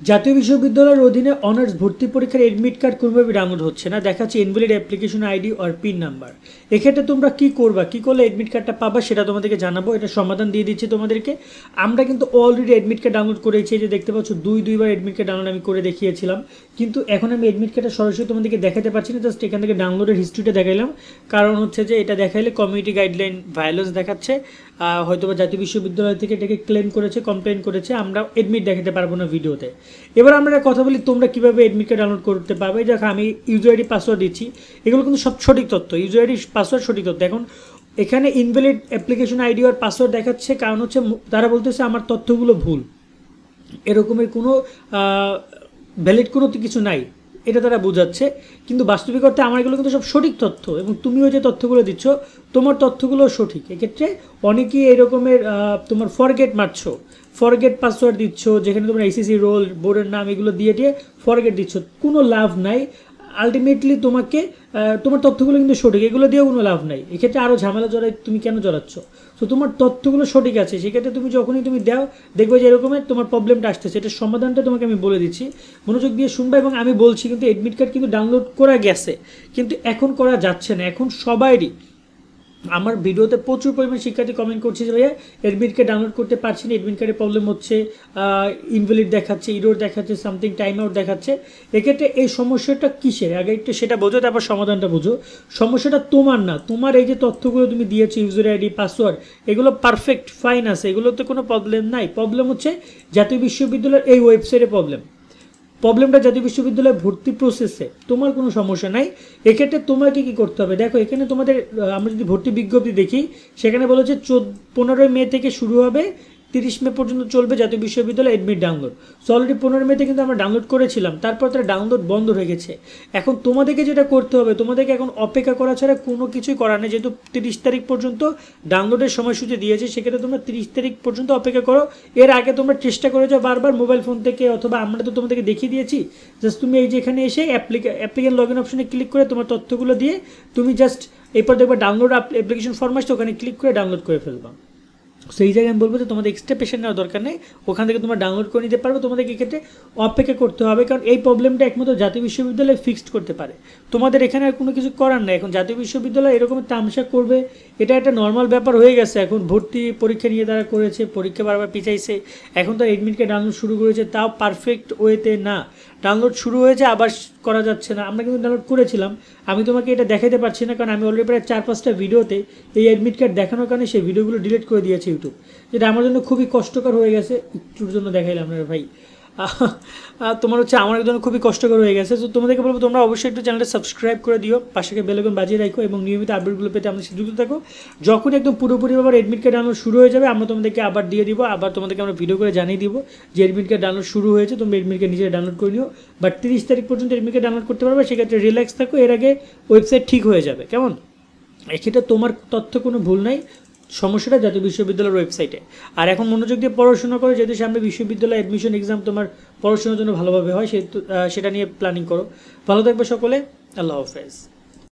জাতীয় বিশ্ববিদ্যালয়ের অধীনে অনার্স ভর্তি পরীক্ষার এডমিট কার্ড কোনোভাবে ডাউনলোড হচ্ছে না, দেখাচ্ছে invalid application ID or pin number. এক্ষেত্রে তোমরা কি করবা, কি করলে এডমিট কার্ডটা পাবা সেটা তোমাদেরকে জানাবো, এটা সমাধান দিয়ে দিচ্ছি তোমাদেরকে। আমরা কিন্তু অলরেডি এডমিট কার্ড ডাউনলোড করেছি, যে দেখতে পাচ্ছ দুইবার এডমিট কার্ড ডাউনলোড আমি করে দেখিয়েছিলাম, কিন্তু এখন আমি এডমিট কার্ডটা সরাসরি তোমাদেরকে দেখাতে পারছি না, জাস্ট এখান থেকে ডাউনলোডের হিস্ট্রিটা দেখাইলাম। কারণ হচ্ছে যে এটা দেখাইলে কমিউনিটি গাইডলাইন ভায়োলেন্স দেখাচ্ছে, হয়তোবা জাতীয় বিশ্ববিদ্যালয় থেকে এটাকে ক্লেম করেছে, কমপ্লেন করেছে, আমরা এডমিট দেখাতে পারবো না ভিডিওতে। এবার আমরা কথা বলি তোমরা কীভাবে এডমিট কার্ড ডাউনলোড করতে পারবে। দেখো আমি ইউজার আইডি পাসওয়ার্ড দিচ্ছি, এগুলো কিন্তু সব সঠিক তথ্য, ইউজার আইডি পাসওয়ার্ড সঠিক তথ্য। এখন এখানে ইনভ্যালিড অ্যাপ্লিকেশন আইডি আর পাসওয়ার্ড দেখাচ্ছে, কারণ হচ্ছে তারা বলতেছে আমার তথ্যগুলো ভুল, এরকমের কোনো ভ্যালিড কোনো কিছু নাই, এটা তারা বোঝাচ্ছে। কিন্তু বাস্তবিক অর্থে আমার এগুলো কিন্তু সব সঠিক তথ্য, এবং তুমিও যে তথ্যগুলো দিচ্ছ তোমার তথ্যগুলো সঠিক। এক্ষেত্রে অনেকেই এরকমের তোমার ফরগেট মারছো, ফরগেট পাসওয়ার্ড দিচ্ছ, যেখানে তোমরা এসএসসি রোল বোর্ডের নাম এগুলো দিয়ে ফরগেট দিচ্ছ, কোনো লাভ নাই। আলটিমেটলি তোমাকে তোমার তথ্যগুলো কিন্তু সঠিক, এগুলো দিয়েও কোনো লাভ নাই। এক্ষেত্রে আরও ঝামেলা জড়াই, তুমি কেন জড়াচ্ছ? তো তোমার তথ্যগুলো সঠিক আছে, সেক্ষেত্রে তুমি যখনই তুমি দাও দেখবে যে এরকমের তোমার প্রবলেমটা আসতেছে, এটার সমাধানটা তোমাকে আমি বলে দিচ্ছি, মনোযোগ দিয়ে শুনবা। এবং আমি বলছি কিন্তু এডমিট কার্ড কিন্তু ডাউনলোড করা গেছে, কিন্তু এখন করা যাচ্ছে না। এখন সবাইরই, আমার ভিডিওতে প্রচুর পরিমাণ শিক্ষার্থী কমেন্ট করছে যে ভাইয়া এডমিট কার্ড ডাউনলোড করতে পারছি না, এডমিট কার্ডে প্রবলেম হচ্ছে, ইনভ্যালিড দেখাচ্ছে, ইরোর দেখাচ্ছে, সামথিং টাইম আউট দেখাচ্ছে। এক্ষেত্রে এই সমস্যাটা কিসের, আগে একটু সেটা বোঝো, তারপর সমাধানটা বোঝো। সমস্যাটা তোমার না, তোমার এই যে তথ্যগুলো তুমি দিয়েছো, ইউজার আইডি পাসওয়ার্ড, এগুলো পারফেক্ট ফাইন আছে, এগুলোতে কোনো প্রবলেম নাই। প্রবলেম হচ্ছে জাতীয় বিশ্ববিদ্যালয়ের এই ওয়েবসাইটে প্রবলেমটা জাতীয় বিশ্ববিদ্যালয়ে ভর্তি প্রসেসে, তোমার কোনো সমস্যা নাই। এক্ষেত্রে তোমাকে কী করতে হবে, দেখো এখানে তোমাদের আমরা যদি ভর্তি বিজ্ঞপ্তি দেখি, সেখানে বলেছে 15 মে থেকে শুরু হবে, 30 মে পর্যন্ত চলবে জাতীয় বিশ্ববিদ্যালয় এডমিট ডাউনলোড। সো অলরেডি 15 মেতে কিন্তু আমরা ডাউনলোড করেছিলাম, তারপর তারা ডাউনলোড বন্ধ হয়ে গেছে। এখন তোমাদেরকে যেটা করতে হবে, তোমাদেরকে এখন অপেক্ষা করা ছাড়া কোনো কিছুই করার নেই, যেহেতু 30 তারিখ পর্যন্ত ডাউনলোডের সময়সূচি দিয়েছে, সেক্ষেত্রে তোমরা 30 তারিখ পর্যন্ত অপেক্ষা করো। এর আগে তোমরা চেষ্টা করে যাও বারবার মোবাইল ফোন থেকে, অথবা আমরা তো তোমাদেরকে দেখিয়ে দিয়েছি, জাস্ট তুমি এই যে এখানে এসে অ্যাপ্লিকেন্ট লগ ইন অপশনে ক্লিক করে তোমার তথ্যগুলো দিয়ে তুমি জাস্ট এরপর দেখবে ডাউনলোড অ্যাপ্লিকেশন ফর্ম আসছে, ওখানে ক্লিক করে ডাউনলোড করে ফেলবা। সেই জায়গায় আমি বলবো যে তোমাদের এক্সট্রা পেশেন্ট নেওয়ার দরকার নেই, ওখান থেকে তোমরা ডাউনলোড করে নিতে পারবে। তোমাদেরকে এক্ষেত্রে অপেক্ষা করতে হবে, কারণ এই প্রবলেমটা একমাত্র জাতীয় বিশ্ববিদ্যালয় ফিক্সড করতে পারে, তোমাদের এখানে আর কোনো কিছু করার নেই। এখন জাতীয় বিশ্ববিদ্যালয় এরকম তামসা করবে, এটা একটা নর্মাল ব্যাপার হয়ে গেছে। এখন ভর্তি পরীক্ষা নিয়ে তারা করেছে, পরীক্ষা বারবার পিছাইছে, এখন তো এডমিট কার্ড ডাউনলোড শুরু করেছে, তাও পারফেক্ট ওয়েতে না। ডাউনলোড শুরু হয়েছে আবার করা যাচ্ছে না, আমরা কিন্তু ডাউনলোড করেছিলাম, আমি তোমাকে এটা দেখাতে পারছি না, কারণ আমি অলরেডি প্রায় 4-5টা ভিডিওতে এই অ্যাডমিট কার্ড দেখানোর কারণে সেই ভিডিওগুলো ডিলিট করে দিয়েছে ইউটিউব, যেটা আমার জন্য খুবই কষ্টকর হয়ে গেছে। একটুর জন্য দেখাইলাম না ভাই, তোমার হচ্ছে আমার জন্য খুবই কষ্টকর হয়ে গেছে। তো তোমাদেরকে বলবো তোমরা অবশ্যই একটু চ্যানেলটা সাবস্ক্রাইব করে দিও, পাশে বেল আইকন বাজিয়ে রাখো, এবং নিয়মিত আপডেটগুলো পেতে আমাদের সাথে যুক্ত থাকো। যখন একদম পুরোপুরিভাবে এডমিট কার্ড ডাউনলোড শুরু হয়ে যাবে, আমরা তোমাদেরকে আবার দিয়ে দিব, আবার তোমাদেরকে আমরা ভিডিও করে জানিয়ে দিব যে এডমিট কার্ড ডাউনলোড শুরু হয়েছে, তোমরা এডমিট কার্ড নিজে ডাউনলোড করে নিও। বাট 30 তারিখ পর্যন্ত এডমিট কার্ড ডাউনলোড করতে পারবে, সেক্ষেত্রে রিল্যাক্স থাকো, এর আগে ওয়েবসাইট ঠিক হয়ে যাবে, কেমন? এক্ষেত্রে তোমার তথ্য কোনো ভুল নাই, সমস্যাটা জাতীয় বিশ্ববিদ্যালয়ের ওয়েবসাইটে। আর এখন মনোযোগ দিয়ে পড়াশোনা করো, যেহেতু সামনে বিশ্ববিদ্যালয় অ্যাডমিশন এক্সাম, তোমার পড়াশোনার জন্য ভালোভাবে হয়, সেটা নিয়ে প্ল্যানিং করো। ভালো থাকবে সকলে, আল্লাহ হাফেজ।